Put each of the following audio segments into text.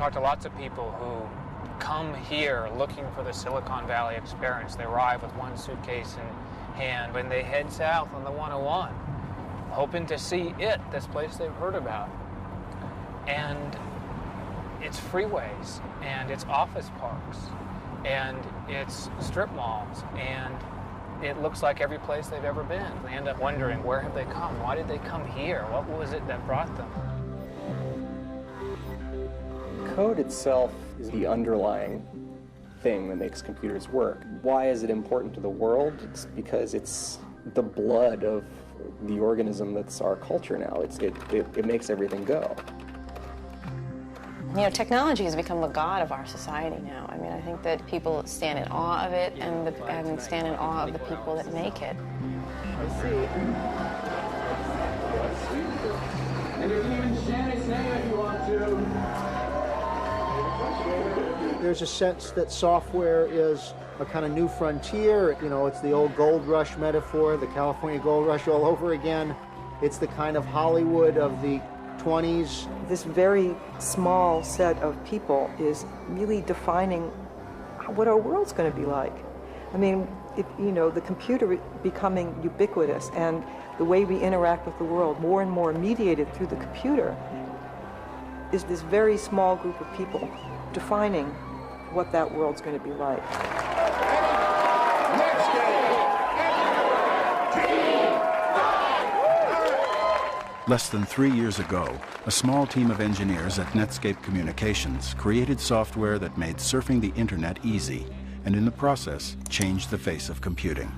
talked to lots of people who come here looking for the Silicon Valley experience. They arrive with one suitcase in hand, and they head south on the 101, hoping to see this place they've heard about. And it's freeways, and it's office parks, and it's strip malls, and it looks like every place they've ever been. They end up wondering, where have they come? Why did they come here? What was it that brought them? Code itself is the underlying thing that makes computers work. Why is it important to the world? It's because it's the blood of the organism that's our culture now. It makes everything go. You know, technology has become the god of our society now. I mean, I think that people stand in awe of it and stand in awe of the people that make it. I see. And you can even chant its name if you want to. There's a sense that software is a kind of new frontier. You know, it's the old gold rush metaphor, the California gold rush all over again. It's the kind of Hollywood of the 20s. This very small set of people is really defining what our world's going to be like. I mean, the computer becoming ubiquitous and the way we interact with the world more and more mediated through the computer is this very small group of people defining what that world's going to be like. Less than 3 years ago, a small team of engineers at Netscape Communications created software that made surfing the internet easy, and in the process, changed the face of computing.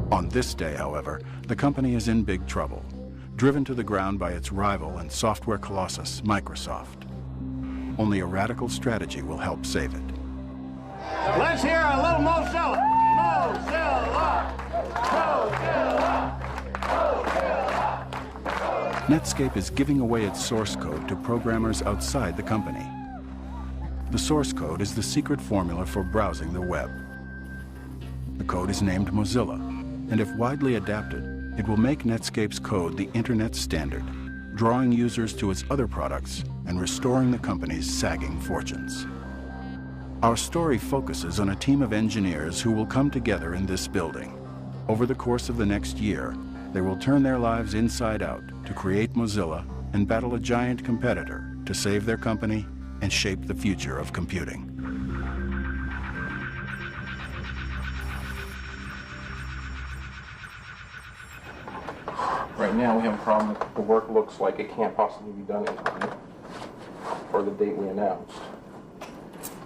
On this day, however, the company is in big trouble, driven to the ground by its rival and software colossus, Microsoft. Only a radical strategy will help save it. Let's hear a little Mozilla! Mozilla! Mozilla! Mozilla! Netscape is giving away its source code to programmers outside the company. The source code is the secret formula for browsing the web. The code is named Mozilla, and if widely adapted, it will make Netscape's code the internet standard, drawing users to its other products and restoring the company's sagging fortunes. Our story focuses on a team of engineers who will come together in this building. Over the course of the next year, they will turn their lives inside out to create Mozilla and battle a giant competitor to save their company and shape the future of computing. Right now we have a problem that the work looks like it can't possibly be done in time for the date we announced.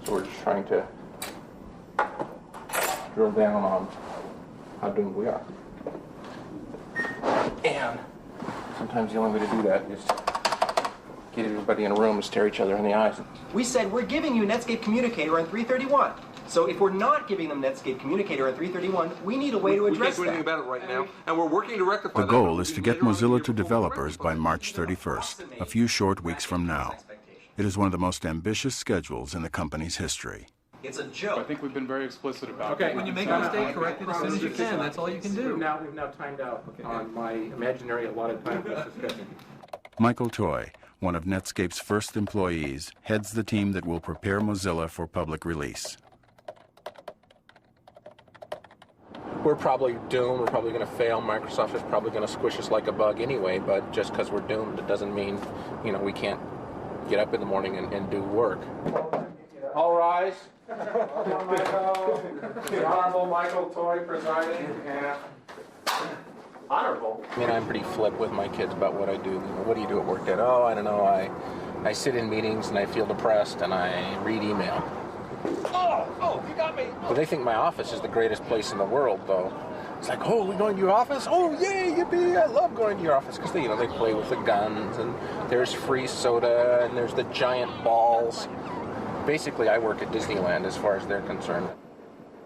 So we're just trying to drill down on how doomed we are. And sometimes the only way to do that is get everybody in a room and stare each other in the eyes. We said we're giving you Netscape Communicator on 331. So if we're not giving them Netscape Communicator on 331, we need a way to address that. We can't do anything about it right now, and we're working to rectify The goal is to get Mozilla to developers by March 31st, a few short weeks from now. It is one of the most ambitious schedules in the company's history. It's a joke. I think we've been very explicit about it. When you make a mistake, correct it as soon as you can. That's all you can do. We've now timed out on my imaginary allotted time for this discussion. Michael Toy, one of Netscape's first employees, heads the team that will prepare Mozilla for public release. We're probably doomed. We're probably going to fail. Microsoft is probably going to squish us like a bug anyway, but just because we're doomed, it doesn't mean, we can't get up in the morning and do work. All rise. The Honorable Michael Toy presiding. And honorable. I'm pretty flip with my kids about what I do. What do you do at work, Dad? Oh, I don't know. I sit in meetings and I feel depressed and I read email. Oh, you got me. But they think my office is the greatest place in the world, though. It's like, oh, we're going to your office? Oh, yay, yippee, I love going to your office. Because, they play with the guns, and there's free soda, and there's the giant balls. Basically, I work at Disneyland as far as they're concerned.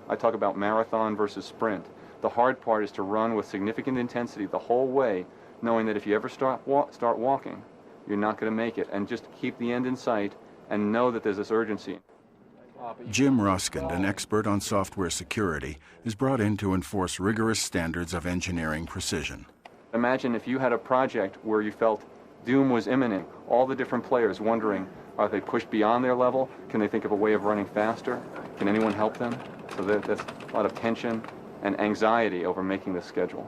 I talk about marathon versus sprint. The hard part is to run with significant intensity the whole way, knowing that if you ever start walking, you're not going to make it. And just keep the end in sight and know that there's this urgency. Jim Roskind, an expert on software security, is brought in to enforce rigorous standards of engineering precision. Imagine if you had a project where you felt doom was imminent, all the different players wondering, Are they pushed beyond their level? Can they think of a way of running faster? Can anyone help them? So that's a lot of tension and anxiety over making this schedule.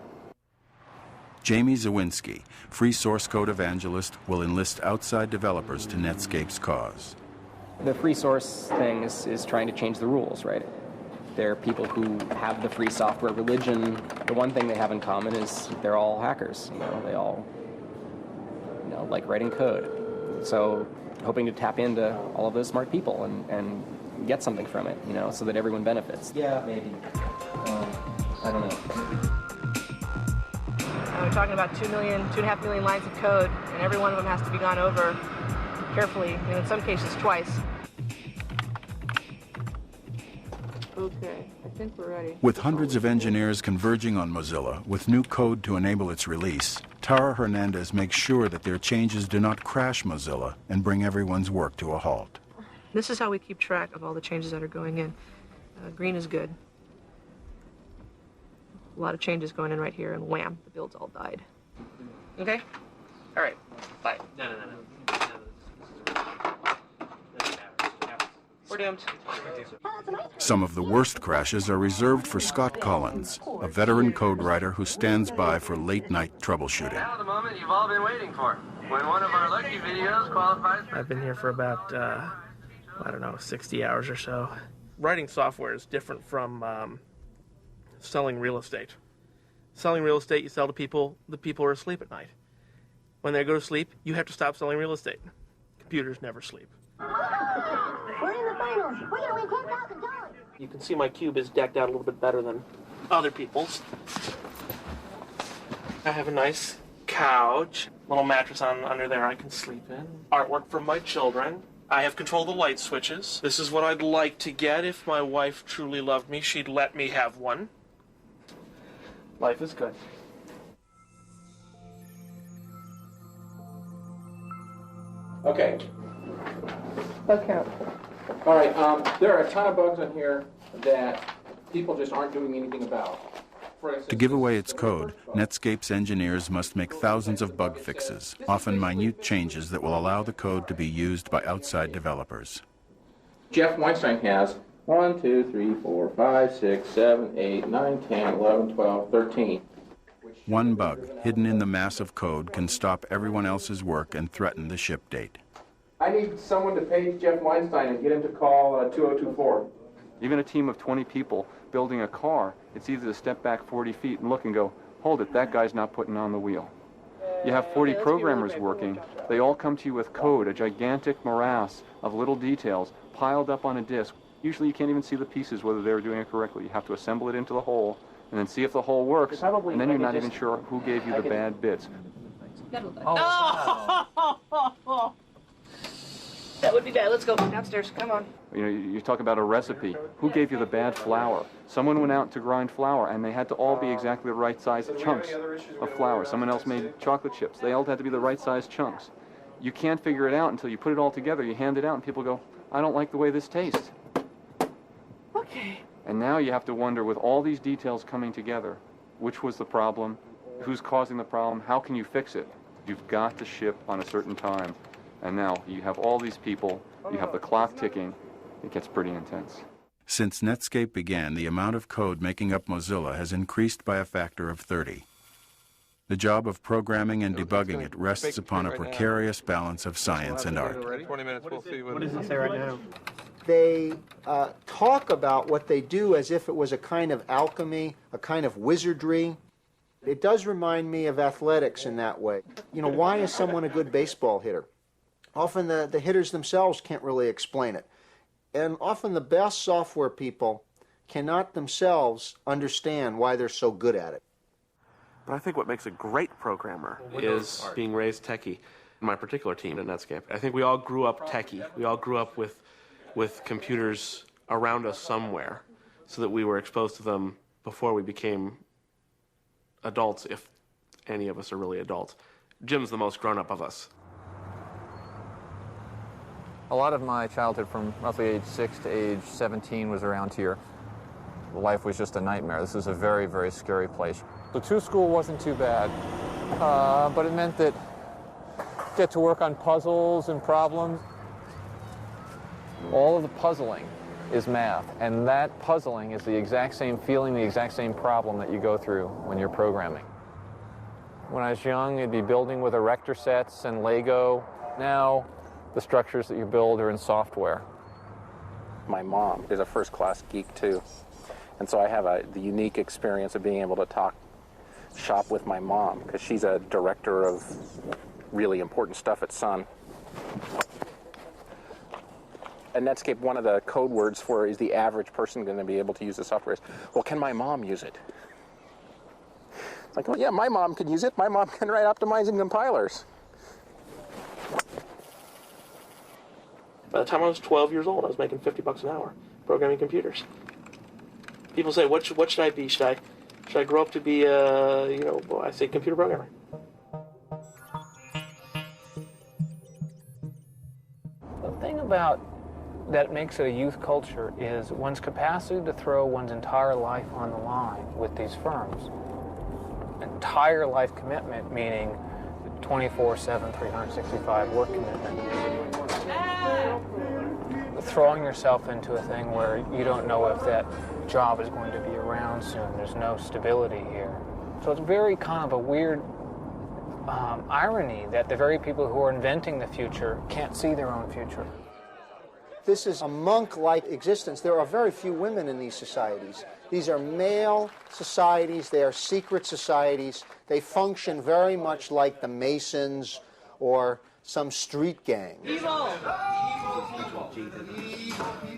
Jamie Zawinski, free source code evangelist, will enlist outside developers to Netscape's cause. The free source thing is trying to change the rules, right? There are people who have the free software religion. The one thing they have in common is they're all hackers. They all like writing code. So hoping to tap into all of those smart people and get something from it, so that everyone benefits. Yeah, maybe. I don't know. We're talking about 2.5 million lines of code, and every one of them has to be gone over carefully, and in some cases twice. Okay, I think we're ready. With hundreds of engineers converging on Mozilla with new code to enable its release, Tara Hernandez makes sure that their changes do not crash Mozilla and bring everyone's work to a halt. This is how we keep track of all the changes that are going in. Green is good. A lot of changes going in right here, and wham, the builds all died. Okay? All right. Bye. No. We're doomed. Some of the worst crashes are reserved for Scott Collins, a veteran code writer who stands by for late-night troubleshooting. Now the moment you've all been waiting for, when one of our lucky videos qualifies for... I've been here for about, 60 hours or so. Writing software is different from selling real estate. Selling real estate, you sell to people, the people are asleep at night. When they go to sleep, you have to stop selling real estate. Computers never sleep. We're in the finals. We're going to win $10,000. You can see my cube is decked out a little bit better than other people's. I have a nice couch, little mattress under there I can sleep in. Artwork from my children. I have control of the light switches. This is what I'd like to get. If my wife truly loved me, she'd let me have one. Life is good. Okay. Okay. All right. There are a ton of bugs in here that people just aren't doing anything about. To give away its code, Netscape's engineers must make thousands of bug fixes, often minute changes that will allow the code to be used by outside developers. Jeff Weinstein has 1, 2, 3, 4, 5, 6, 7, 8, 9, 10, 11, 12, 13. One bug, hidden in the mass of code, can stop everyone else's work and threaten the ship date. I need someone to page Jeff Weinstein and get him to call 2024. Even a team of 20 people building a car, it's easy to step back 40 feet and look and go, hold it, that guy's not putting on the wheel. You have 40 programmers working. They all come to you with code, a gigantic morass of little details piled up on a disk. Usually you can't even see the pieces, whether they were doing it correctly. You have to assemble it into the whole and then see if the whole works, and then you're not even sure who gave you the bad bits. Oh. That would be bad. Let's go downstairs. Come on. You talk about a recipe. Who gave you the bad flour? Someone went out to grind flour, and they had to all be exactly the right size chunks of flour. Someone else made chocolate chips. They all had to be the right size chunks. You can't figure it out until you put it all together. You hand it out, and people go, I don't like the way this tastes. Okay. And now you have to wonder, with all these details coming together, which was the problem? Who's causing the problem? How can you fix it? You've got to ship on a certain time. And now you have all these people, you have the clock ticking, it gets pretty intense. Since Netscape began, the amount of code making up Mozilla has increased by a factor of 30. The job of programming and debugging it rests upon a precarious balance of science and art. 20 minutes, we'll see what does it say right now? They talk about what they do as if it was a kind of alchemy, a kind of wizardry. It does remind me of athletics in that way. Why is someone a good baseball hitter? Often the hitters themselves can't really explain it. And often the best software people cannot themselves understand why they're so good at it. But I think what makes a great programmer is being raised techie. My particular team at Netscape, I think we all grew up techie. We all grew up with computers around us somewhere, so that we were exposed to them before we became adults, if any of us are really adults. Jim's the most grown-up of us. A lot of my childhood from roughly age 6 to age 17 was around here. Life was just a nightmare. This was a very, very scary place. The school wasn't too bad, but it meant that get to work on puzzles and problems. All of the puzzling is math, and that puzzling is the exact same feeling, the exact same problem that you go through when you're programming. When I was young, I'd be building with erector sets and Lego. Now, the structures that you build are in software. My mom is a first-class geek, too. And so I have the unique experience of being able to shop with my mom, because she's a director of really important stuff at Sun. At Netscape, one of the code words for is the average person going to be able to use the software is, well, can my mom use it? It's like, well, yeah, my mom can use it. My mom can write optimizing compilers. By the time I was 12 years old, I was making $50 an hour programming computers. People say, what should I be? Should I grow up to be I say computer programmer. The thing about that makes it a youth culture is one's capacity to throw one's entire life on the line with these firms. Entire life commitment, meaning 24/7, 365 work commitment. Throwing yourself into a thing where you don't know if that job is going to be around soon. There's no stability here. So it's very kind of a weird irony that the very people who are inventing the future can't see their own future. This is a monk-like existence. There are very few women in these societies. These are male societies. They are secret societies. They function very much like the Masons or some street gang. Evil!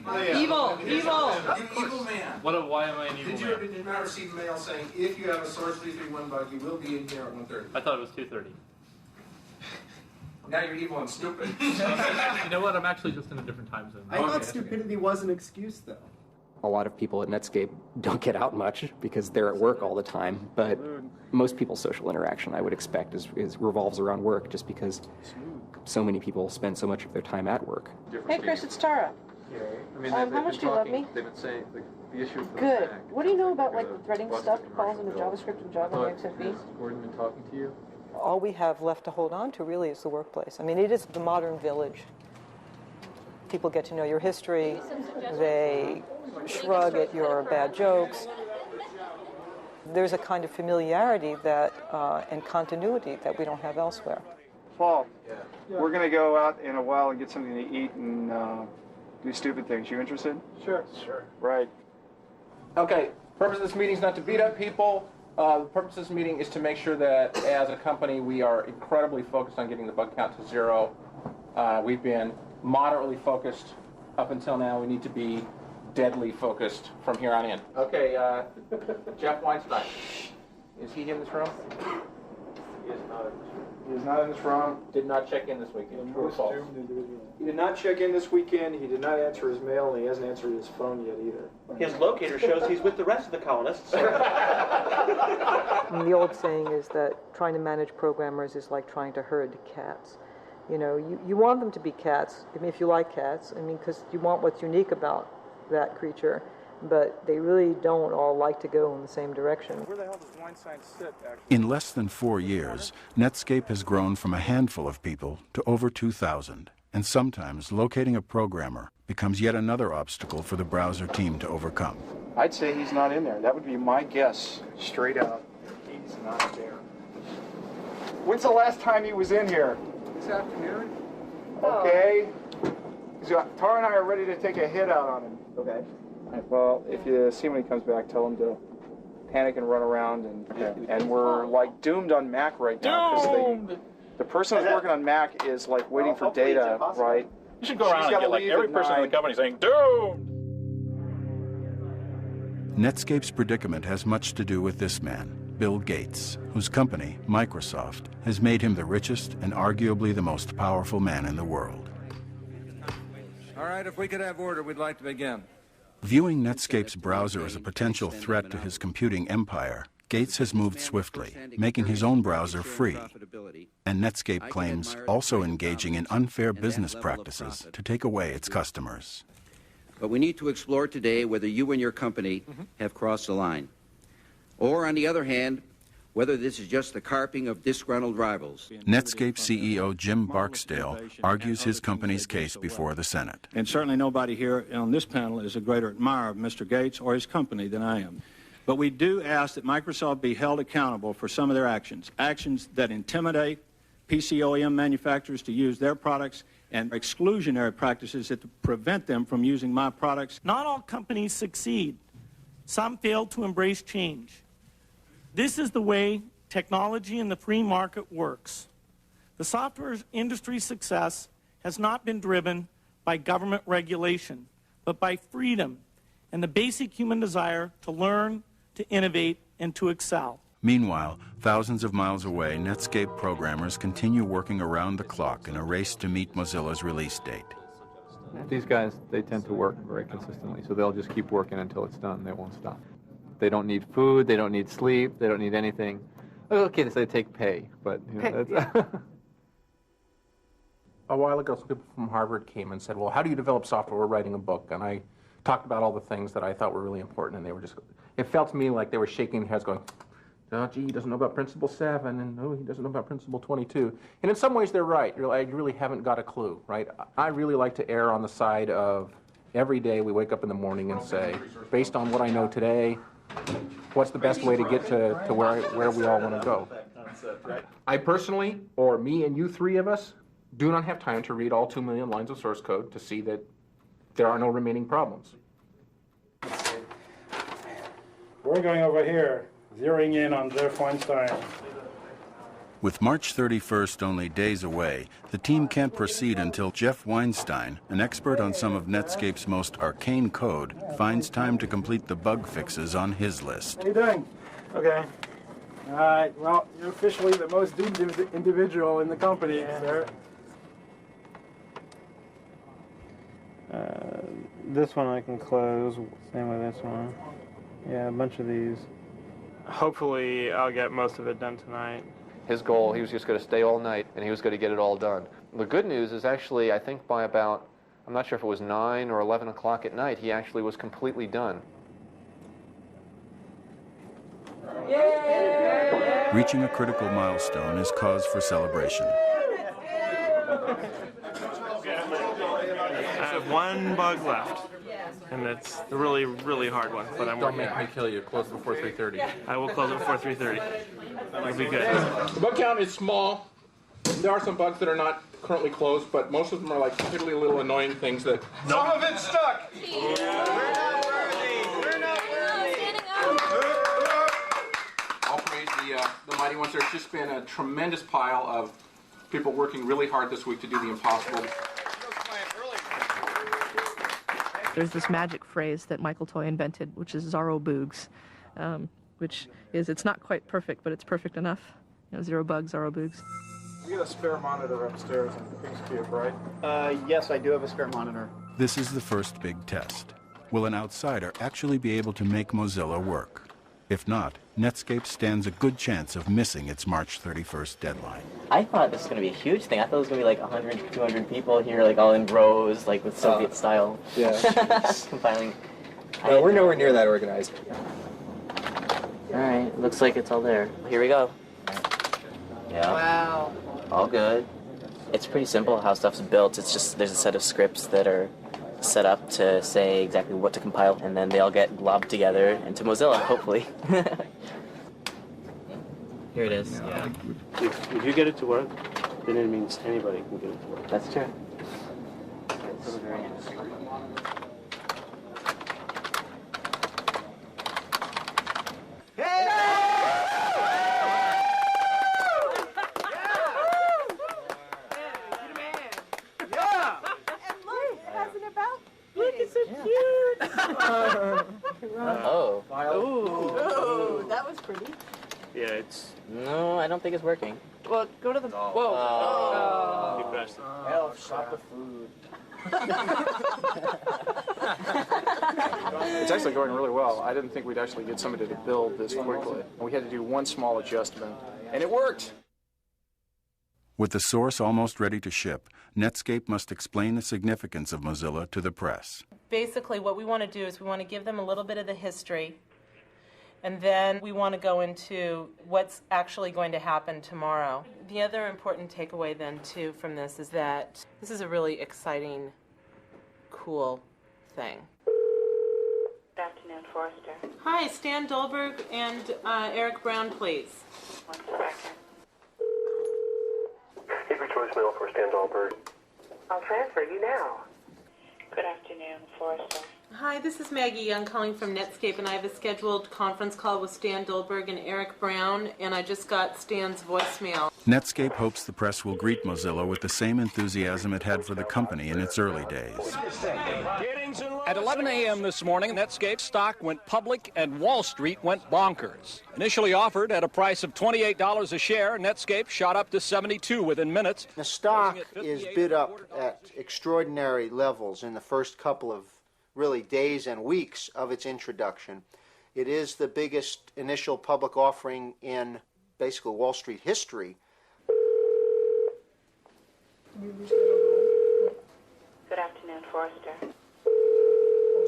Evil! Evil! Evil man. Why am I an evil man? Did you not receive mail saying, if you have a Source 331 bug, you will be in here at 1:30? I thought it was 2:30. Now you're evil and stupid. You know what? I'm actually just in a different time zone. I thought stupidity was an excuse, though. A lot of people at Netscape don't get out much because they're at work all the time, but most people's social interaction, I would expect, revolves around work just because so many people spend so much of their time at work. Hey, Chris, it's Tara. How much do you love me? They've been saying the issue. Good. What do you know about like threading stuff calls into JavaScript and Java and XFB? Has Gordon been talking to you? All we have left to hold on to really is the workplace. I mean, it is the modern village. People get to know your history. They shrug at your bad jokes. There's a kind of familiarity that and continuity that we don't have elsewhere. Paul, we're going to go out in a while and get something to eat and do stupid things. You interested? Sure. Right. Okay, purpose of this meeting is not to beat up people. The purpose of this meeting is to make sure that as a company we are incredibly focused on getting the bug count to 0. We've been moderately focused up until now. We need to be deadly focused from here on in. Okay, Jeff Weinstein. Is he in this room? He is not in this room. He is not in this room. Did not check in this weekend. True or false? He did not check in this weekend. He did not answer his mail, and he hasn't answered his phone yet either. His locator shows he's with the rest of the colonists. And the old saying is that trying to manage programmers is like trying to herd cats. You know, you want them to be cats, I mean, if you like cats, I mean, because you want what's unique about that creature, but they really don't all like to go in the same direction. Where the hell does Weinstein sit, actually? In less than 4 years, Netscape has grown from a handful of people to over 2,000, and sometimes locating a programmer becomes yet another obstacle for the browser team to overcome. I'd say he's not in there. That would be my guess, straight out. He's not there. When's the last time he was in here? This afternoon. Okay. Tara and I are ready to take a hit out on him. Okay. Well, if you see him when he comes back, tell him to panic and run around, and we're like doomed on Mac right now because the person who's working on Mac is like waiting for data, right? You should go around and get like every person in the company saying doomed. Netscape's predicament has much to do with this man, Bill Gates, whose company, Microsoft, has made him the richest and arguably the most powerful man in the world. All right, if we could have order, we'd like to begin. Viewing Netscape's browser as a potential threat to his computing empire, Gates has moved swiftly, making his own browser free, and Netscape claims also engaging in unfair business practices to take away its customers. But we need to explore today whether you and your company have crossed the line. Or, on the other hand, whether this is just the carping of disgruntled rivals. Netscape CEO Jim Barksdale argues his company's case before the Senate. And certainly nobody here on this panel is a greater admirer of Mr. Gates or his company than I am. But we do ask that Microsoft be held accountable for some of their actions that intimidate PC OEM manufacturers to use their products and exclusionary practices that prevent them from using my products. Not all companies succeed. Some fail to embrace change. This is the way technology in the free market works. The software industry's success has not been driven by government regulation, but by freedom and the basic human desire to learn, to innovate, and to excel. Meanwhile, thousands of miles away, Netscape programmers continue working around the clock in a race to meet Mozilla's release date. These guys, they tend to work very consistently, so they'll just keep working until it's done. They won't stop. They don't need food, they don't need sleep, they don't need anything. Okay, they take pay, but you know, that's A while ago, some people from Harvard came and said, well, how do you develop software? We're writing a book. And I talked about all the things that I thought were really important, and they were just, it felt to me like they were shaking their heads going, oh, gee, he doesn't know about Principle 7, and oh, he doesn't know about Principle 22. And in some ways, they're right. I really haven't got a clue, right? I really like to err on the side of every day we wake up in the morning and say, based on what I know today, what's the best way to get to where we all want to go? I personally, or me and you three of us, do not have time to read all 2 million lines of source code to see that there are no remaining problems. We're going over here, zeroing in on Jeff Weinstein. With March 31st only days away, the team can't proceed until Jeff Weinstein, an expert on some of Netscape's most arcane code, finds time to complete the bug fixes on his list. How you doing? Okay. All right, well, you're officially the most doomed individual in the company, sir. This one I can close, same with this one. Yeah, a bunch of these. Hopefully I'll get most of it done tonight. His goal, he was just going to stay all night, and he was going to get it all done. The good news is actually, I think by about, I'm not sure if it was 9 or 11 o'clock at night, he actually was completely done. Yay! Reaching a critical milestone is cause for celebration. I have one bug left, and it's the really, really hard one, but I'm Don't working make me kill you. Close before 3:30. I will close it before 3:30. It'll be good. The bug count is small. There are some bugs that are not currently closed, but most of them are like particularly little annoying things that... Some of it's stuck! I'll praise the mighty ones. There's just been a tremendous pile of people working really hard this week to do the impossible. There's this magic phrase that Michael Toy invented, which is Zero Boogs, which is, it's not quite perfect, but it's perfect enough. You know, 0 bugs, 0 boogs. You got a spare monitor upstairs in the King's Cube, right? Yes, I do have a spare monitor. This is the first big test. Will an outsider actually be able to make Mozilla work? If not, Netscape stands a good chance of missing its March 31st deadline. I thought this was going to be a huge thing. I thought it was going to be like 100, 200 people here, like all in rows, like with Soviet style. Yeah. Compiling. No, we're nowhere near that organized. Alright, looks like it's all there. Here we go. Yeah. Wow. All good. It's pretty simple how stuff's built. It's just there's a set of scripts that are set up to say exactly what to compile, and then they all get globbed together into Mozilla, hopefully. Here it is. Yeah. If you get it to work, then it means anybody can get it to work. That's true. Oh, that was pretty. Yeah, it's... No, I don't think it's working. Well, go to the... Whoa. You pressed it. Elf, shop the food. It's actually going really well. I didn't think we'd actually get somebody to build this quickly. We had to do one small adjustment, and it worked. With the source almost ready to ship, Netscape must explain the significance of Mozilla to the press. Basically, what we want to do is we want to give them a little bit of the history, And then we want to go into what's actually going to happen tomorrow. The other important takeaway then, too, from this is that this is a really exciting, cool thing. Good afternoon, Forrester. Hi, Stan Dolberg and Eric Brown, please. 1 second. Leave your voicemail for Stan Dolberg. I'll transfer you now. Good afternoon, Forrester. Hi, this is Maggie Young calling from Netscape, and I have a scheduled conference call with Stan Dolberg and Eric Brown, and I just got Stan's voicemail. Netscape hopes the press will greet Mozilla with the same enthusiasm it had for the company in its early days. At 11 a.m. this morning, Netscape stock went public and Wall Street went bonkers. Initially offered at a price of $28 a share, Netscape shot up to $72 within minutes. The stock is bid up at extraordinary levels in the first couple of really days and weeks of its introduction. It is the biggest initial public offering in basically Wall Street history. Good afternoon, Forrester.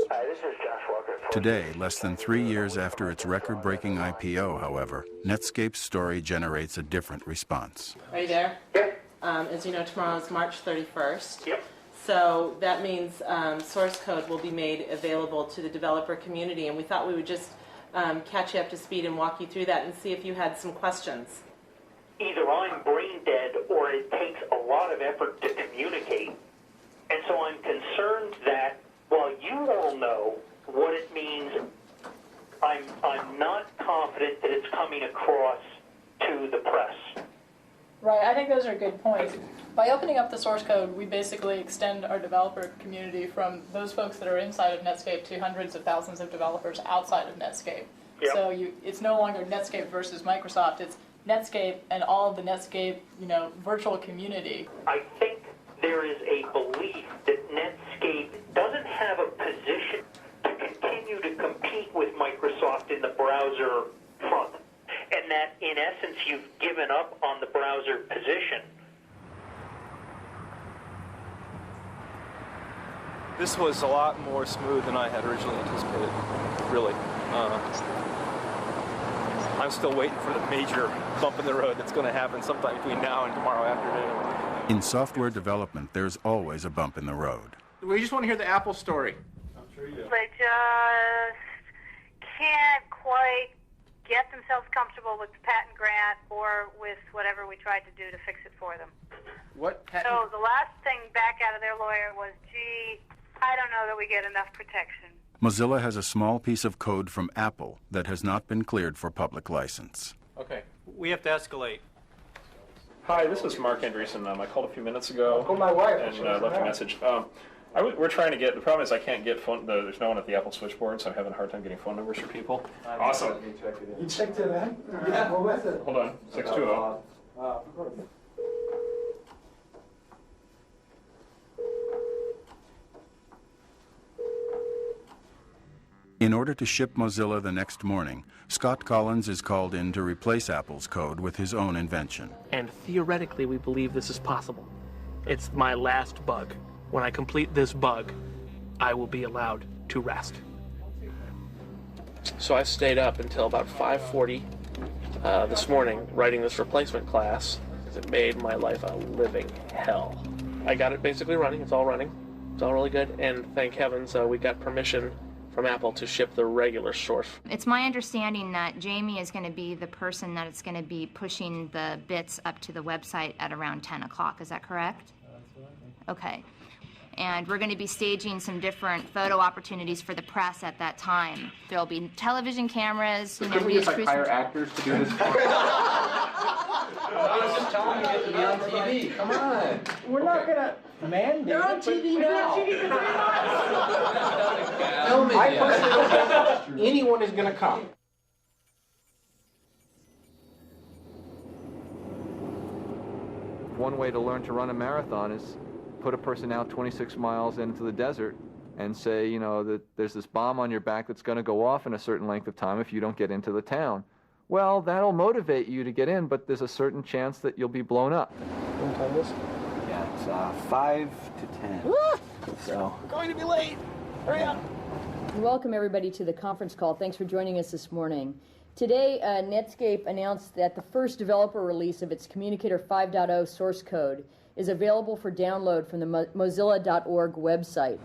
Hi, this is Josh Walker. Today, less than 3 years after its record-breaking IPO, however, Netscape's story generates a different response. Are you there? Yep. As you know, tomorrow is March 31st. Yep. So that means source code will be made available to the developer community, and we thought we would just catch you up to speed and walk you through that and see if you had some questions. Either I'm brain dead or it takes a lot of effort to communicate. And so I'm concerned that while you all know what it means, I'm not confident that it's coming across to the press. Right, I think those are good points. By opening up the source code, we basically extend our developer community from those folks that are inside of Netscape to hundreds of thousands of developers outside of Netscape. Yep. So it's no longer Netscape versus Microsoft, it's Netscape and all of the Netscape, virtual community. I think there is a belief that Netscape doesn't have a position to continue to compete with Microsoft in the browser front, and that in essence you've given up on the browser position. This was a lot more smooth than I had originally anticipated, really. I'm still waiting for the major bump in the road that's going to happen sometime between now and tomorrow afternoon. In software development, there's always a bump in the road. We just want to hear the Apple story. I'm sure you do. They just can't quite get themselves comfortable with the patent grant or with whatever we tried to do to fix it for them. What patent? So the last thing back out of their lawyer was, gee, I don't know that we get enough protection. Mozilla has a small piece of code from Apple that has not been cleared for public license. Okay, we have to escalate. Hi, this is Mark Andreessen. I called a few minutes ago. Oh, my wife. And left a message. We're trying to get, the problem is I can't get phone, there's no one at the Apple switchboard, so I'm having a hard time getting phone numbers for people. Awesome. You checked it in? Yeah, what was it? Hold on, 620. In order to ship Mozilla the next morning, Scott Collins is called in to replace Apple's code with his own invention. And theoretically, we believe this is possible. It's my last bug. When I complete this bug, I will be allowed to rest. So I stayed up until about 5:40 this morning writing this replacement class, because it made my life a living hell. I got it basically running. It's all running. It's all really good. And thank heavens we got permission from Apple to ship the regular source. It's my understanding that Jamie is going to be the person that is going to be pushing the bits up to the website at around 10 o'clock. Is that correct? Okay. And we're going to be staging some different photo opportunities for the press at that time. There'll be television cameras. Couldn't we just hire actors to do this? I was just telling you to be on TV. Come on. We're not going to mandate. You're on TV now. I personally don't think anyone is going to come. One way to learn to run a marathon is put a person out 26 miles into the desert and say, that there's this bomb on your back that's going to go off in a certain length of time if you don't get into the town. Well, that'll motivate you to get in, but there's a certain chance that you'll be blown up. What time is it? Yeah, it's 5 to 10. Ah! So We're going to be late. Hurry up. And welcome everybody to the conference call. Thanks for joining us this morning. Today, Netscape announced that the first developer release of its Communicator 5.0 source code is available for download from the Mozilla.org website.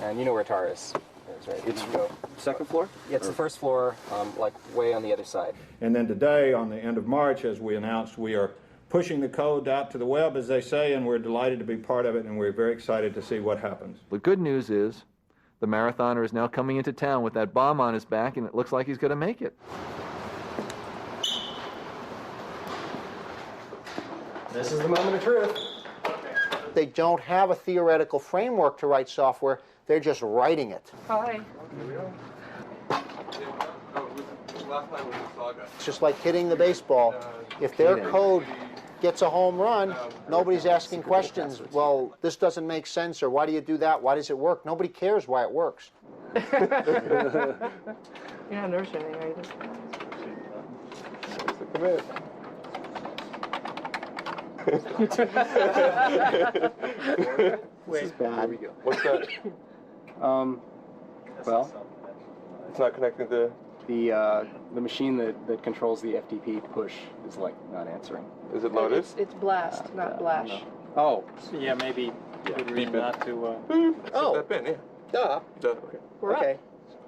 And you know where TAR is. That's right. It's second floor? Yeah, it's the first floor, like way on the other side. And then today, on the end of March, as we announced, we are pushing the code out to the web, as they say, and we're delighted to be part of it, and we're very excited to see what happens. The good news is the marathoner is now coming into town with that bomb on his back, and it looks like he's going to make it. This is the moment of truth. They don't have a theoretical framework to write software. They're just writing it. Hi. It's just like hitting the baseball. If their code gets a home run, nobody's asking questions. Well, this doesn't make sense, or why do you do that? Why does it work? Nobody cares why it works. You're not nervous or anything, are you? It's the commit. This is bad. What's that? Well, It's not connected to... The machine that controls the FTP push is like not answering. Is it loaded? It's blast, not blash. No. Oh. Yeah, maybe good reason not to... Oh. That bin, yeah. Duh. Okay. We're Okay. up.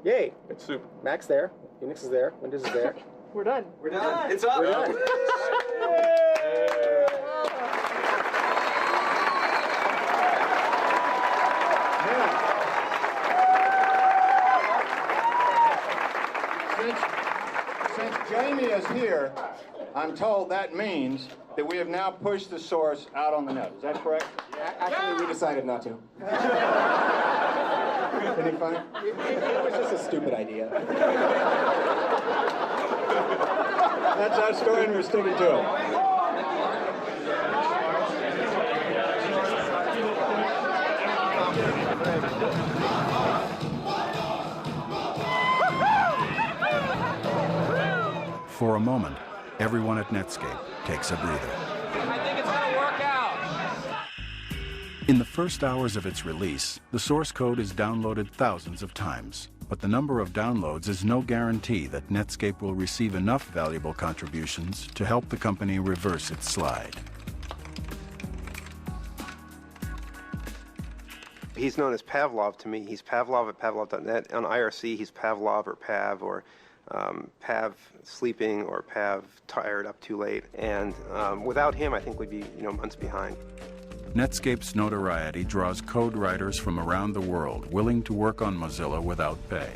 Yay. It's soup. Mac's there. Unix is there. Windows is there. We're done. We're done. It's up. We're done. Since Jamie is here, I'm told that means that we have now pushed the source out on the net. Is that correct? Actually, we decided not to. Any funny? It was just a stupid idea. That's our story, and we're sticking to it. For a moment, everyone at Netscape takes a breather. I think it's going to work out. In the first hours of its release, the source code is downloaded thousands of times. But the number of downloads is no guarantee that Netscape will receive enough valuable contributions to help the company reverse its slide. He's known as Pavlov to me. He's Pavlov at Pavlov.net. On IRC, he's Pavlov or Pav or Pav sleeping or Pav tired up too late. And without him, I think we'd be months behind. Netscape's notoriety draws code writers from around the world willing to work on Mozilla without pay.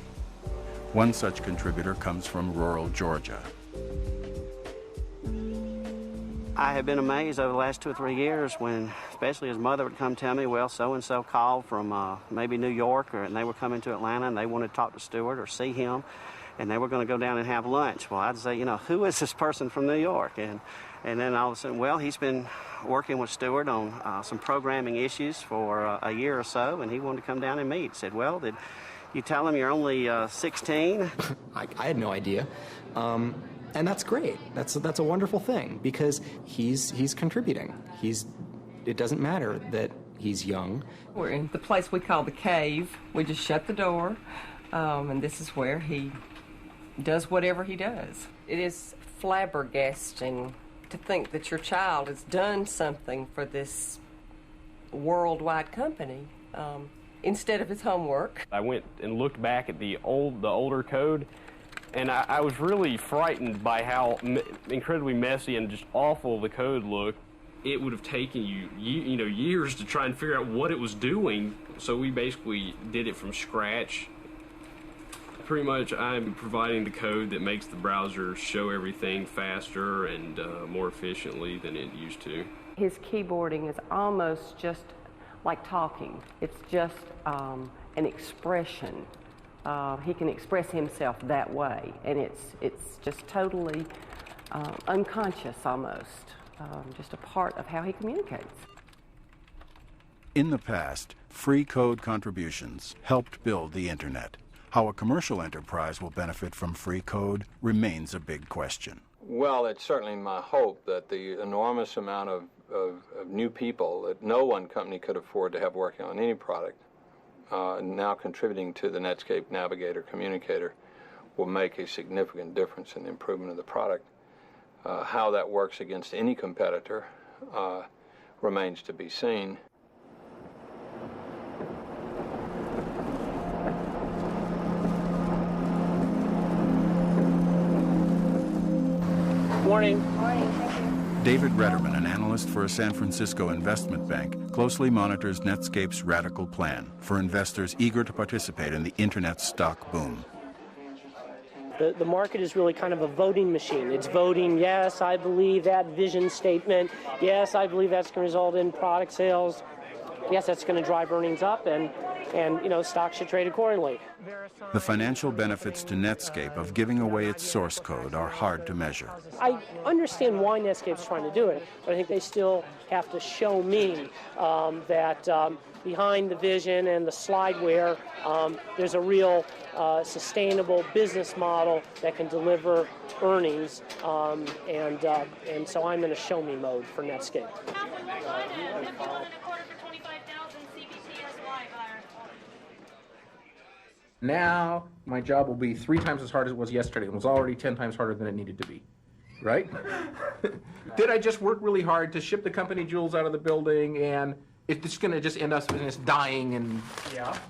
One such contributor comes from rural Georgia. I have been amazed over the last 2 or 3 years when, especially his mother would come tell me, well, so-and-so called from maybe New York, and they were coming to Atlanta, and they wanted to talk to Stewart or see him, and they were going to go down and have lunch. Well, I'd say, who is this person from New York? And then all of a sudden, well, he's been working with Stewart on some programming issues for a year or so, and he wanted to come down and meet. Said, well, did you tell him you're only 16? I had no idea. And that's great. That's a wonderful thing because he's contributing. It doesn't matter that he's young. We're in the place we call the cave. We just shut the door, and this is where he does whatever he does. It is flabbergasting to think that your child has done something for this worldwide company instead of his homework. I went and looked back at the older code, and I was really frightened by how incredibly messy and just awful the code looked. It would have taken you years to try and figure out what it was doing, so we basically did it from scratch. Pretty much I'm providing the code that makes the browser show everything faster and more efficiently than it used to. His keyboarding is almost just like talking. It's just an expression. He can express himself that way, and it's just totally unconscious almost, just a part of how he communicates. In the past, free code contributions helped build the Internet. How a commercial enterprise will benefit from free code remains a big question. Well, it's certainly my hope that the enormous amount of new people that no one company could afford to have working on any product now contributing to the Netscape Navigator Communicator, will make a significant difference in the improvement of the product. How that works against any competitor remains to be seen. Morning. David Retterman, an analyst for a San Francisco investment bank, closely monitors Netscape's radical plan for investors eager to participate in the internet stock boom. The market is really kind of a voting machine. It's voting, yes, I believe that vision statement. Yes, I believe that's going to result in product sales. Yes, that's going to drive earnings up, and stocks should trade accordingly. The financial benefits to Netscape of giving away its source code are hard to measure. I understand why Netscape's trying to do it, but I think they still have to show me that behind the vision and the slideware, there's a real sustainable business model that can deliver earnings, and so I'm in a show me mode for Netscape. Now, my job will be 3 times as hard as it was yesterday. It was already 10 times harder than it needed to be, right? Did I just work really hard to ship the company jewels out of the building, and it's going to just end us in this dying and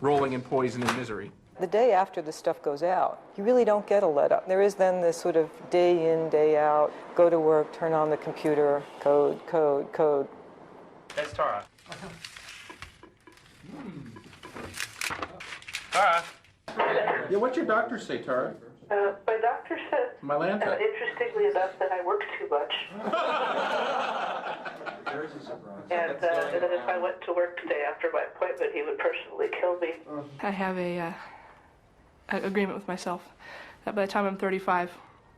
rolling in poison and misery? The day after the stuff goes out, you really don't get a let up. There is then this sort of day in, day out, go to work, turn on the computer, code, code, code. That's Tara. Tara. Yeah, what's your doctor say, Tara? My doctor said, Mylanta. interestingly enough, that I work too much. And that if I went to work today after my appointment, he would personally kill me. I have an agreement with myself that by the time I'm 35,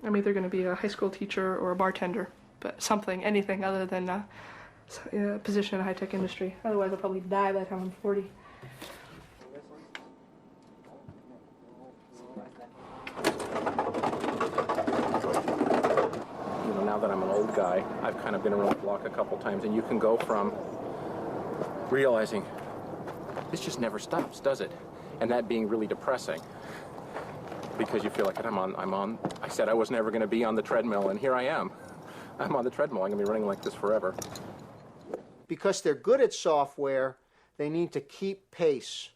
I'm either going to be a high school teacher or a bartender, but anything other than a position in a high-tech industry. Otherwise, I'll probably die by the time I'm 40. Now that I'm an old guy, I've kind of been around the block a couple times, and you can go from realizing this just never stops, does it? And that being really depressing because you feel like I said I was never going to be on the treadmill, and here I am. I'm on the treadmill. I'm going to be running like this forever. Because they're good at software, they need to keep pace.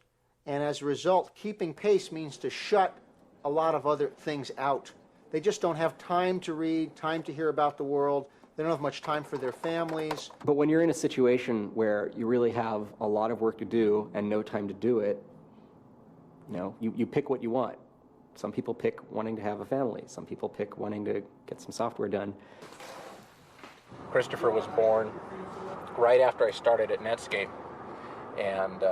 And as a result, keeping pace means to shut a lot of other things out. They just don't have time to read, time to hear about the world. They don't have much time for their families. But when you're in a situation where you really have a lot of work to do and no time to do it, you pick what you want. Some people pick wanting to have a family. Some people pick wanting to get some software done. Christopher was born right after I started at Netscape, and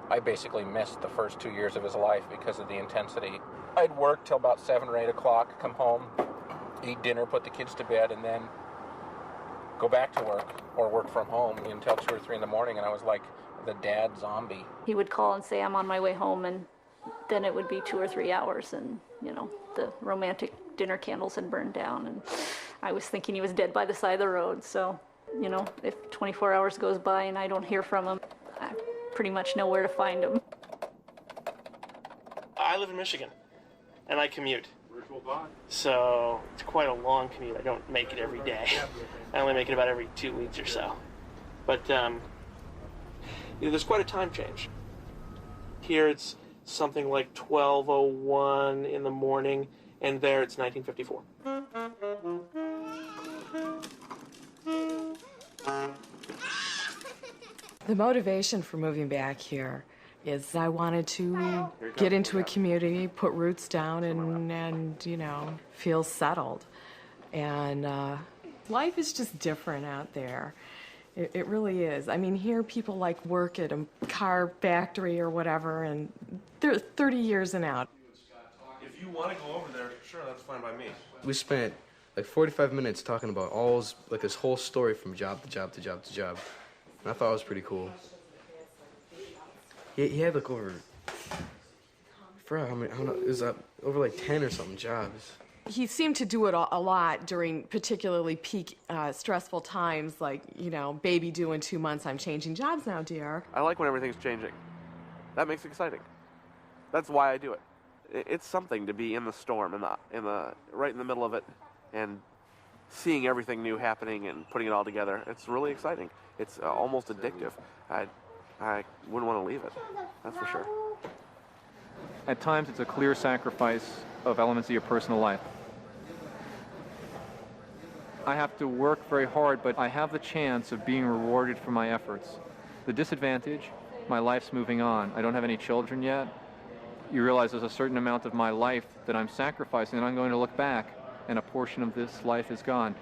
I basically missed the first 2 years of his life because of the intensity. I'd work till about 7 or 8 o'clock, come home, eat dinner, put the kids to bed, and then go back to work or work from home until 2 or 3 in the morning, and I was like the dad zombie. He would call and say, I'm on my way home, and then it would be 2 or 3 hours, and, the romantic dinner candles had burned down, and I was thinking he was dead by the side of the road, so, if 24 hours goes by and I don't hear from him, I pretty much know where to find him. I live in Michigan, and I commute. So it's quite a long commute. I don't make it every day. I only make it about every 2 weeks or so. But there's quite a time change. Here it's something like 12:01 in the morning, and there it's 1954. The motivation for moving back here is I wanted to get into a community, put roots down, and feel settled. And life is just different out there. It really is. I mean, here people work at a car factory or whatever, and they're 30 years and out. If you want to go over there, sure, that's fine by me. We spent 45 minutes talking about this whole story from job to job to job to job. And I thought it was pretty cool. He had over, over 10 or something jobs. He seemed to do it a lot during particularly peak stressful times, baby due in 2 months, I'm changing jobs now, dear. I like when everything's changing. That makes it exciting. That's why I do it. It's something to be in the storm, right in the middle of it, and seeing everything new happening and putting it all together. It's really exciting. It's almost addictive. I wouldn't want to leave it, that's for sure. At times, it's a clear sacrifice of elements of your personal life. I have to work very hard, but I have the chance of being rewarded for my efforts. The disadvantage, my life's moving on. I don't have any children yet. You realize there's a certain amount of my life that I'm sacrificing, and I'm going to look back, and a portion of this life is gone.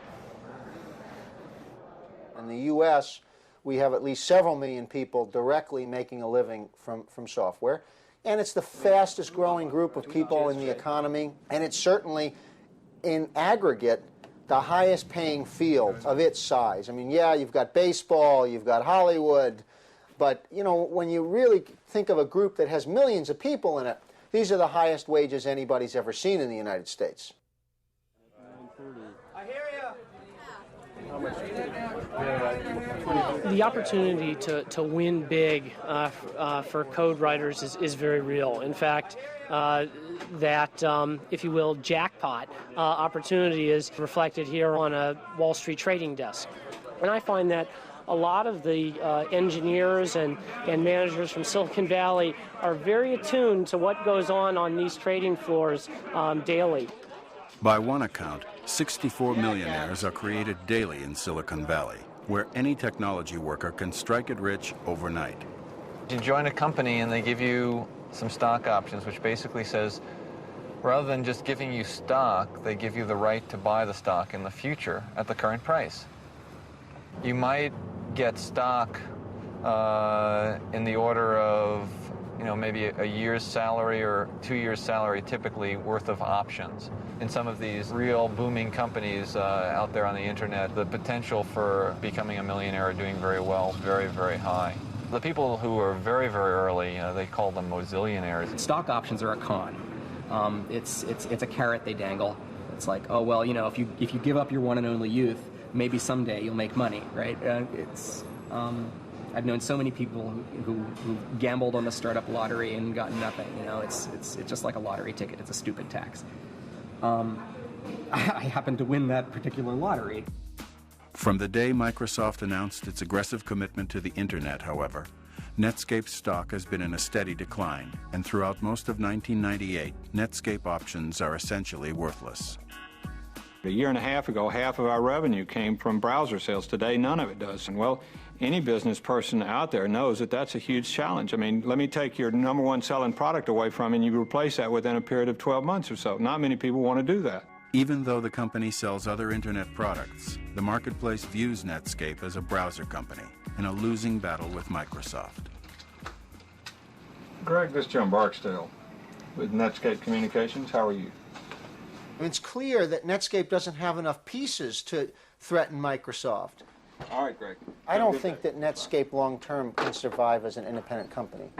In the U.S., we have at least several million people directly making a living from software, and it's the fastest growing group of people in the economy, and it's certainly, in aggregate, the highest paying field of its size. I mean, yeah, you've got baseball, you've got Hollywood, but, you know, when you really think of a group that has millions of people in it, these are the highest wages anybody's ever seen in the United States. I hear you. The opportunity to win big for code writers is very real. In fact, that, if you will, jackpot opportunity is reflected here on a Wall Street trading desk. And I find that a lot of the engineers and managers from Silicon Valley are very attuned to what goes on these trading floors daily. By one account, 64 millionaires are created daily in Silicon Valley, where any technology worker can strike it rich overnight. You join a company and they give you some stock options, which basically says, rather than just giving you stock, they give you the right to buy the stock in the future at the current price. You might get stock in the order of, you know, maybe a year's salary or 2 years' salary, typically, worth of options. In some of these real booming companies out there on the internet, the potential for becoming a millionaire or doing very well is very, very high. The people who are very, very early, they call them Mozillionaires. Stock options are a con. It's a carrot they dangle. It's like, oh, well, you know, if you give up your one and only youth, maybe someday you'll make money, right? I've known so many people who gambled on the startup lottery and got nothing. You know, it's just like a lottery ticket. It's a stupid tax. I happened to win that particular lottery. From the day Microsoft announced its aggressive commitment to the internet, however, Netscape's stock has been in a steady decline, and throughout most of 1998, Netscape options are essentially worthless. A year and a half ago, half of our revenue came from browser sales. Today, none of it does. And, well, any business person out there knows that that's a huge challenge. I mean, let me take your number one selling product away from you and you replace that within a period of 12 months or so. Not many people want to do that. Even though the company sells other internet products, the marketplace views Netscape as a browser company in a losing battle with Microsoft. Greg, this is Jim Barksdale with Netscape Communications. How are you? It's clear that Netscape doesn't have enough pieces to threaten Microsoft. All right, Greg. I don't think that Netscape long-term can survive as an independent company.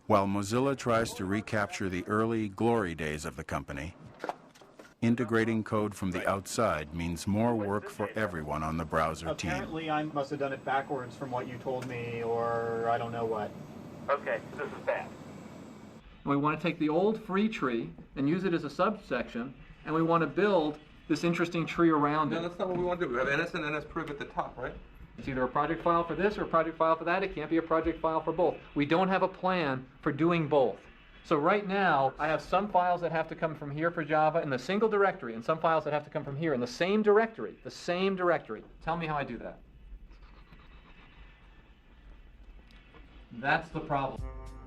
While Mozilla tries to recapture the early glory days of the company, integrating code from the outside means more work for everyone on the browser team. Apparently, I must have done it backwards from what you told me, or I don't know what. Okay, this is bad. We want to take the old free tree and use it as a subsection, and we want to build this interesting tree around it. No, that's not what we want to do. We have NS and NSProv at the top, right? It's either a project file for this or a project file for that. It can't be a project file for both. We don't have a plan for doing both. So right now, I have some files that have to come from here for Java in the single directory, and some files that have to come from here in the same directory. The same directory. Tell me how I do that. That's the problem.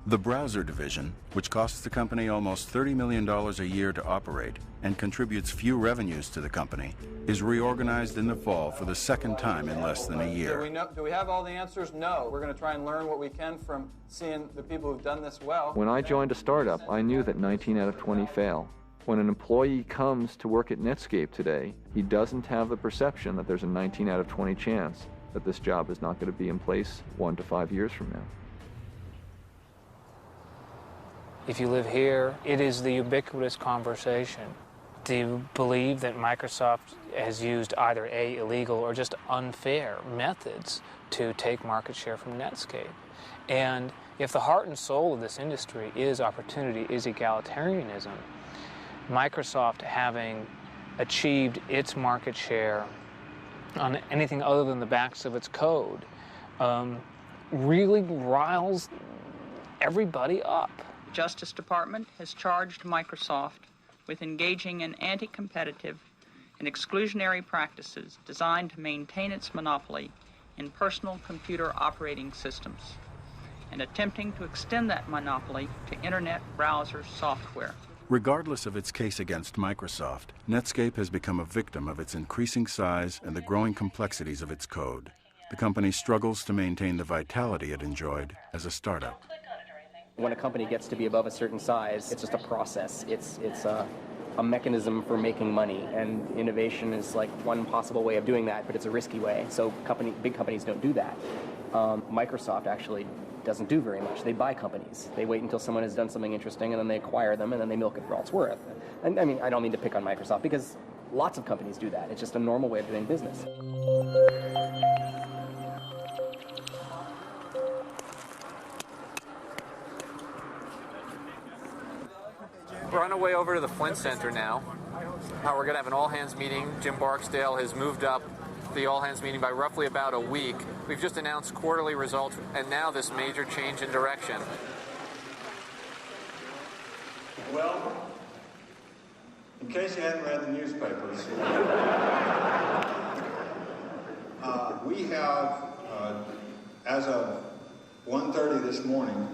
The browser division, which costs the company almost $30 million a year to operate and contributes few revenues to the company, is reorganized in the fall for the second time in less than a year. Do we have all the answers? No. We're going to try and learn what we can from seeing the people who've done this well. When I joined a startup, I knew that 19 out of 20 fail. When an employee comes to work at Netscape today, he doesn't have the perception that there's a 19 out of 20 chance that this job is not going to be in place 1 to 5 years from now. If you live here, it is the ubiquitous conversation. Do you believe that Microsoft has used either A, illegal or just unfair methods to take market share from Netscape? And if the heart and soul of this industry is opportunity, is egalitarianism, Microsoft having achieved its market share on anything other than the backs of its code really riles everybody up. The Justice Department has charged Microsoft with engaging in anti-competitive and exclusionary practices designed to maintain its monopoly in personal computer operating systems and attempting to extend that monopoly to internet browser software. Regardless of its case against Microsoft, Netscape has become a victim of its increasing size and the growing complexities of its code. The company struggles to maintain the vitality it enjoyed as a startup. When a company gets to be above a certain size, it's just a process. It's a mechanism for making money, and innovation is like one possible way of doing that, but it's a risky way. So big companies don't do that. Microsoft actually doesn't do very much. They buy companies. They wait until someone has done something interesting, and then they acquire them, and then they milk it for all it's worth. And I mean, I don't mean to pick on Microsoft, because lots of companies do that. It's just a normal way of doing business. We're on our way over to the Flint Center now. We're going to have an all-hands meeting. Jim Barksdale has moved up the all-hands meeting by roughly about a week. We've just announced quarterly results, and now this major change in direction. Well, in case you hadn't read the newspapers, we have, as of 1:30 this morning,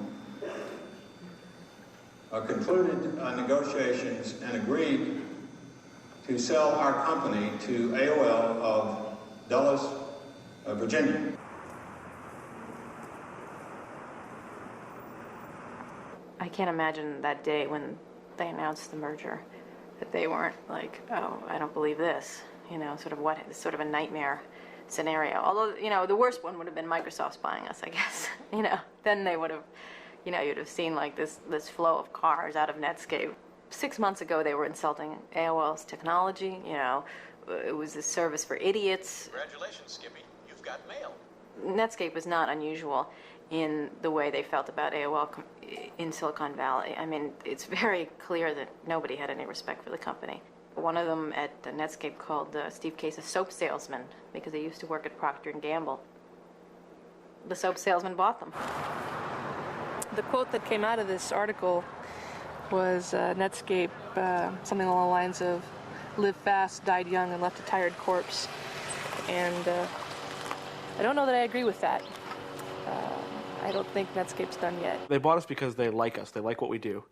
concluded negotiations and agreed to sell our company to AOL of Dulles, Virginia. I can't imagine that day when they announced the merger that they weren't like, oh, I don't believe this, sort of a nightmare scenario. Although, the worst one would have been Microsoft's buying us, I guess. Then they would have, you'd have seen like this flow of cars out of Netscape. 6 months ago, they were insulting AOL's technology. It was a service for idiots. Congratulations, Skippy. You've got mail. Netscape was not unusual in the way they felt about AOL in Silicon Valley. I mean, it's very clear that nobody had any respect for the company. One of them at Netscape called Steve Case a soap salesman because he used to work at Procter & Gamble. The soap salesman bought them. The quote that came out of this article was Netscape, something along the lines of, "Lived fast, died young, and left a tired corpse." And I don't know that I agree with that. I don't think Netscape's done yet. They bought us because they like us. They like what we do,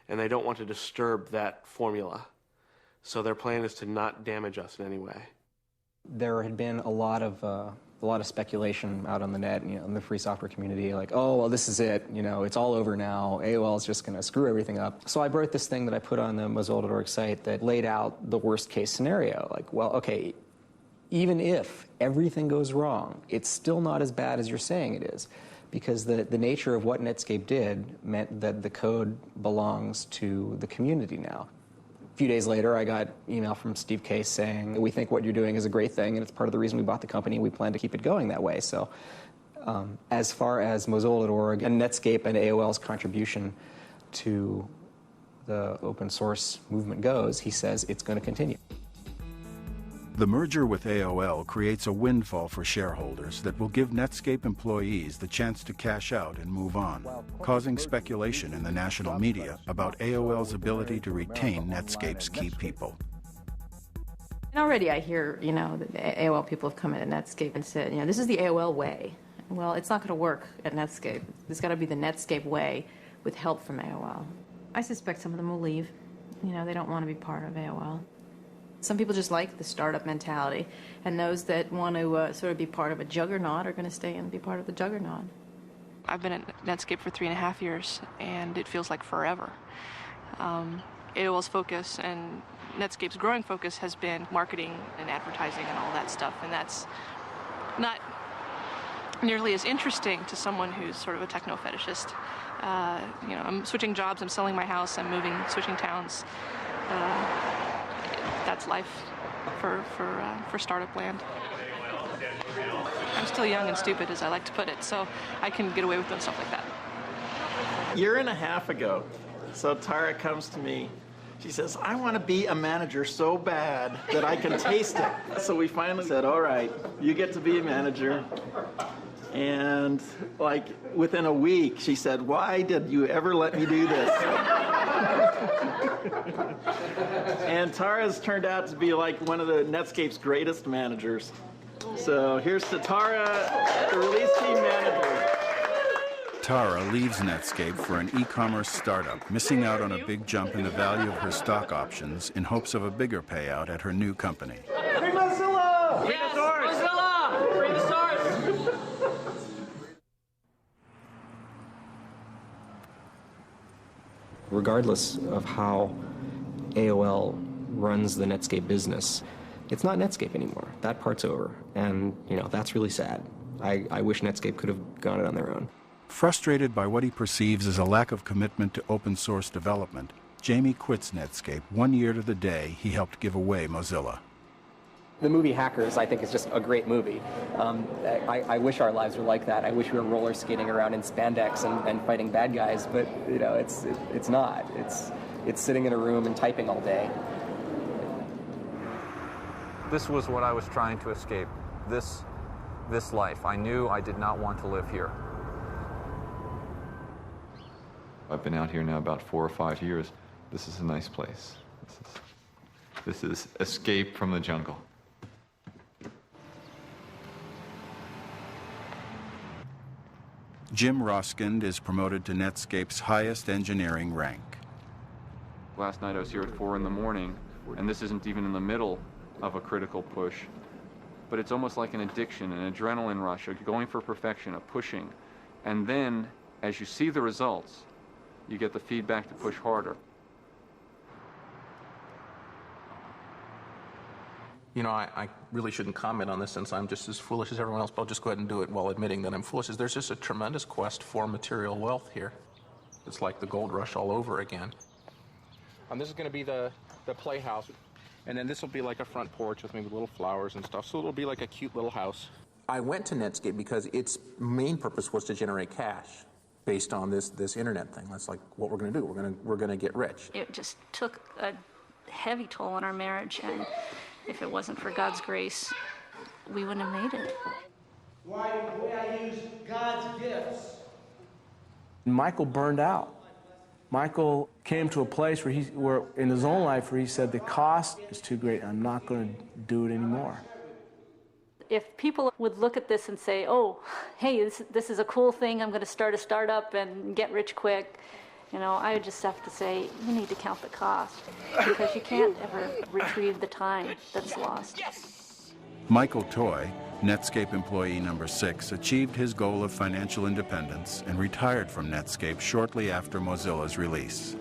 and they don't want to disturb that formula. So their plan is to not damage us in any way. There had been a lot of speculation out on the net, in the free software community, like, oh, well, this is it, it's all over now. AOL is just going to screw everything up. So I wrote this thing that I put on the Mozilla.org site that laid out the worst case scenario. Like, well, okay, even if everything goes wrong, it's still not as bad as you're saying it is, because the nature of what Netscape did meant that the code belongs to the community now. A few days later, I got email from Steve Case saying, we think what you're doing is a great thing, and it's part of the reason we bought the company. We plan to keep it going that way. So as far as Mozilla.org and Netscape and AOL's contribution to the open source movement goes, he says it's going to continue. The merger with AOL creates a windfall for shareholders that will give Netscape employees the chance to cash out and move on, causing speculation in the national media about AOL's ability to retain Netscape's key people. And already I hear, the AOL people have come into Netscape and said, this is the AOL way. Well, it's not going to work at Netscape. It's got to be the Netscape way with help from AOL. I suspect some of them will leave. They don't want to be part of AOL. Some people just like the startup mentality, and those that want to sort of be part of a juggernaut are going to stay and be part of the juggernaut. I've been at Netscape for 3.5 years, and it feels like forever. AOL's focus and Netscape's growing focus has been marketing and advertising and all that stuff, and that's not nearly as interesting to someone who's sort of a techno-fetishist. I'm switching jobs, I'm selling my house, I'm moving, switching towns. that's life for startup land. I'm still young and stupid, as I like to put it, so I can get away with doing stuff like that. A year and a half ago, so Tara comes to me. She says, I want to be a manager so bad that I can taste it. So we finally said, all right, you get to be a manager. And like within a week, she said, why did you ever let me do this? And Tara's turned out to be like one of the Netscape's greatest managers. So here's to Tara, the release team manager. Tara leaves Netscape for an e-commerce startup, missing out on a big jump in the value of her stock options in hopes of a bigger payout at her new company. Free Mozilla! Free the source! Mozilla! Free the source! Regardless of how AOL runs the Netscape business, it's not Netscape anymore. That part's over, and that's really sad. I wish Netscape could have gone it on their own. Frustrated by what he perceives as a lack of commitment to open source development, Jamie quits Netscape 1 year to the day he helped give away Mozilla. The movie Hackers, I think, is just a great movie. I wish our lives were like that. I wish we were roller skating around in spandex and fighting bad guys, but it's not. It's sitting in a room and typing all day. This was what I was trying to escape, this life. I knew I did not want to live here. I've been out here now about 4 or 5 years. This is a nice place. This is escape from the jungle. Jim Roskind is promoted to Netscape's highest engineering rank. Last night I was here at 4 in the morning, and this isn't even in the middle of a critical push, but it's almost like an addiction, an adrenaline rush, going for perfection, a pushing. And then, as you see the results, you get the feedback to push harder. I really shouldn't comment on this since I'm just as foolish as everyone else, but I'll just go ahead and do it while admitting that I'm foolish. There's just a tremendous quest for material wealth here. It's like the gold rush all over again. This is going to be the playhouse, and then this will be like a front porch with maybe little flowers and stuff, so it'll be like a cute little house. I went to Netscape because its main purpose was to generate cash based on this internet thing. That's like what we're going to do. We're going to get rich. It just took a heavy toll on our marriage, and if it wasn't for God's grace, we wouldn't have made it. Why I use God's gifts? Michael burned out. Michael came to a place where in his own life where he said the cost is too great. I'm not going to do it anymore. If people would look at this and say, oh, hey, this is a cool thing, I'm going to start a startup and get rich quick, I would just have to say, you need to count the cost, because you can't ever retrieve the time that's lost. Michael Toy, Netscape employee number 6, achieved his goal of financial independence and retired from Netscape shortly after Mozilla's release.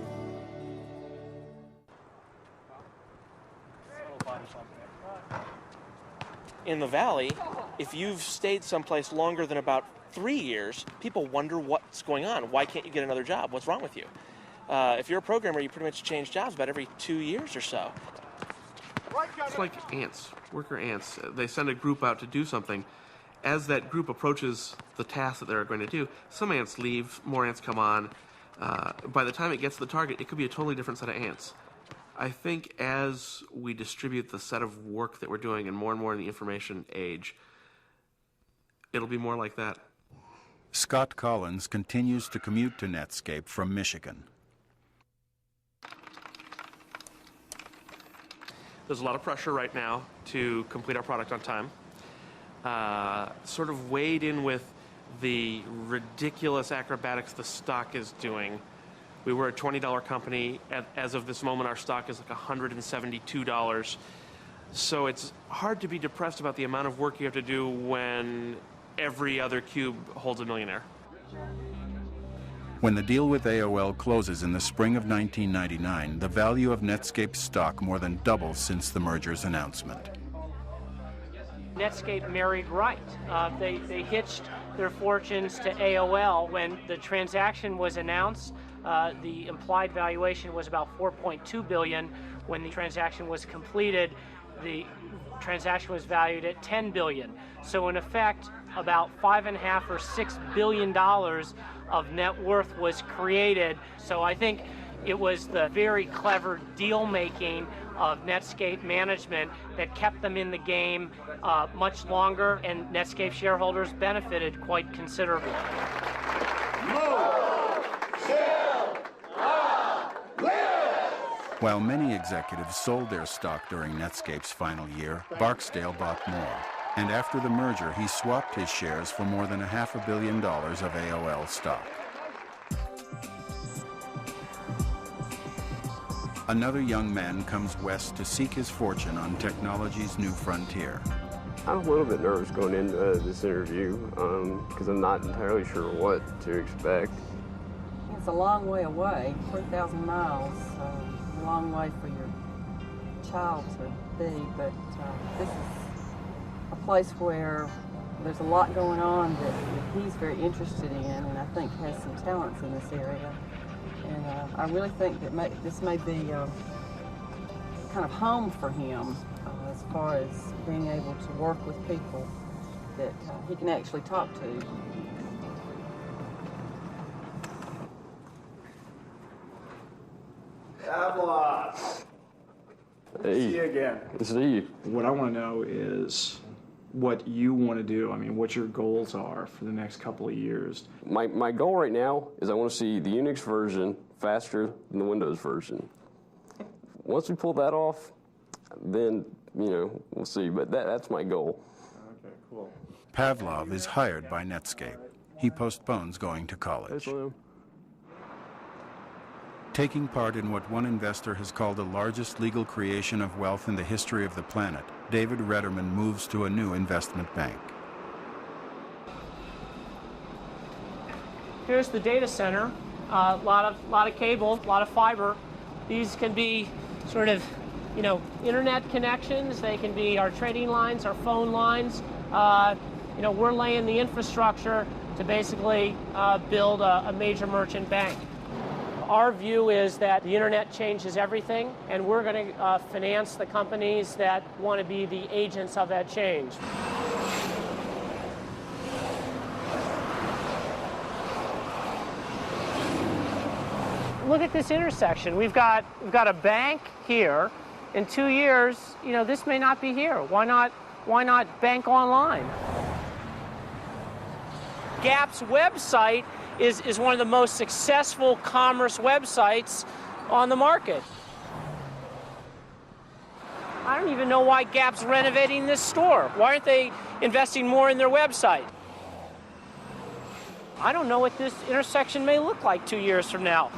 In the Valley, if you've stayed someplace longer than about 3 years, people wonder what's going on. Why can't you get another job? What's wrong with you? If you're a programmer, you pretty much change jobs about every 2 years or so. It's like ants, worker ants. They send a group out to do something. As that group approaches the task that they're going to do, some ants leave, more ants come on. By the time it gets to the target, it could be a totally different set of ants. I think as we distribute the set of work that we're doing and more in the information age, it'll be more like that. Scott Collins continues to commute to Netscape from Michigan. There's a lot of pressure right now to complete our product on time. Sort of weighed in with the ridiculous acrobatics the stock is doing. We were a $20 company. As of this moment, our stock is like $172. So it's hard to be depressed about the amount of work you have to do when every other cube holds a millionaire. When the deal with AOL closes in the spring of 1999, the value of Netscape's stock more than doubles since the merger's announcement. Netscape married right. They hitched their fortunes to AOL. When the transaction was announced, the implied valuation was about $4.2 billion. When the transaction was completed, the transaction was valued at $10 billion. So in effect, about $5.5 or $6 billion of net worth was created. So I think it was the very clever deal making of Netscape management that kept them in the game much longer, and Netscape shareholders benefited quite considerably. While many executives sold their stock during Netscape's final year, Barksdale bought more. And after the merger, he swapped his shares for more than $500 million of AOL stock. Another young man comes west to seek his fortune on technology's new frontier. I'm a little bit nervous going into this interview because I'm not entirely sure what to expect. It's a long way away, 3,000 miles, a long way for your child to be, but this is a place where there's a lot going on that he's very interested in, and I think has some talents in this area. And I really think that this may be kind of home for him as far as being able to work with people that he can actually talk to. Pavlov. Hey. See you again. Good to see you. What I want to know is what you want to do. I mean, what your goals are for the next couple of years. My goal right now is I want to see the Unix version faster than the Windows version. Once we pull that off, then, we'll see. But that's my goal. Okay, cool. Pavlov is hired by Netscape. He postpones going to college. Taking part in what one investor has called the largest legal creation of wealth in the history of the planet, David Retterman moves to a new investment bank. Here's the data center. A lot of cable, a lot of fiber. These can be sort of, internet connections. They can be our trading lines, our phone lines. We're laying the infrastructure to basically build a major merchant bank. Our view is that the internet changes everything, and we're going to finance the companies that want to be the agents of that change. Look at this intersection. We've got a bank here. In 2 years, this may not be here. Why not bank online? Gap's website is one of the most successful commerce websites on the market. I don't even know why Gap's renovating this store. Why aren't they investing more in their website? I don't know what this intersection may look like 2 years from now.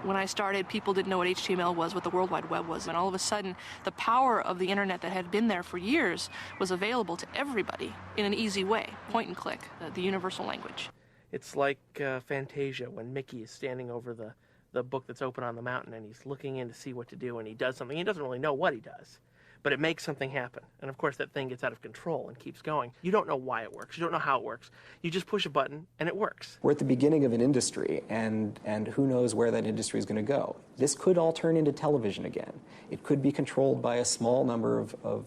When I started, people didn't know what HTML was, what the World Wide Web was, and all of a sudden, the power of the internet that had been there for years was available to everybody in an easy way, point and click, the universal language. It's like Fantasia when Mickey is standing over the book that's open on the mountain and he's looking in to see what to do, and he does something. He doesn't really know what he does, but it makes something happen. And of course that thing gets out of control and keeps going. You don't know why it works. You don't know how it works. You just push a button and it works. We're at the beginning of an industry, and who knows where that industry is going to go. This could all turn into television again. It could be controlled by a small number of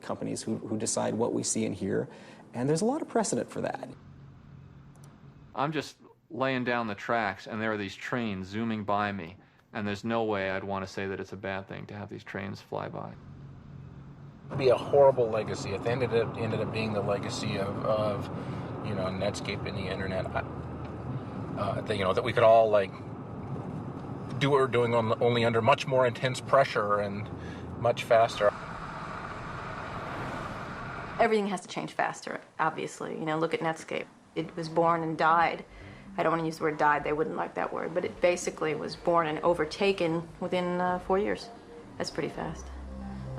companies who decide what we see and hear, and there's a lot of precedent for that. I'm just laying down the tracks, and there are these trains zooming by me. And there's no way I'd want to say that it's a bad thing to have these trains fly by. It'd be a horrible legacy. If it ended up being the legacy of Netscape and the internet, that we could all do what we're doing only under much more intense pressure and much faster. Everything has to change faster, obviously. Look at Netscape. It was born and died. I don't want to use the word died, they wouldn't like that word, but it basically was born and overtaken within 4 years. That's pretty fast,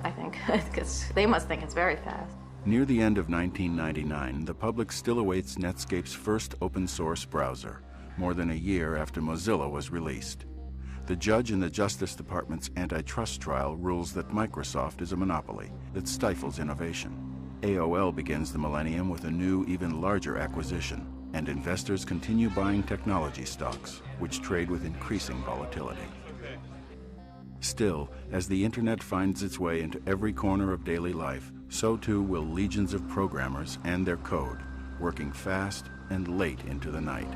I think, because they must think it's very fast. Near the end of 1999, the public still awaits Netscape's first open-source browser, more than a year after Mozilla was released. The judge in the Justice Department's antitrust trial rules that Microsoft is a monopoly that stifles innovation. AOL begins the millennium with a new, even larger acquisition, and investors continue buying technology stocks, which trade with increasing volatility. Still, as the internet finds its way into every corner of daily life, so too will legions of programmers and their code, working fast and late into the night.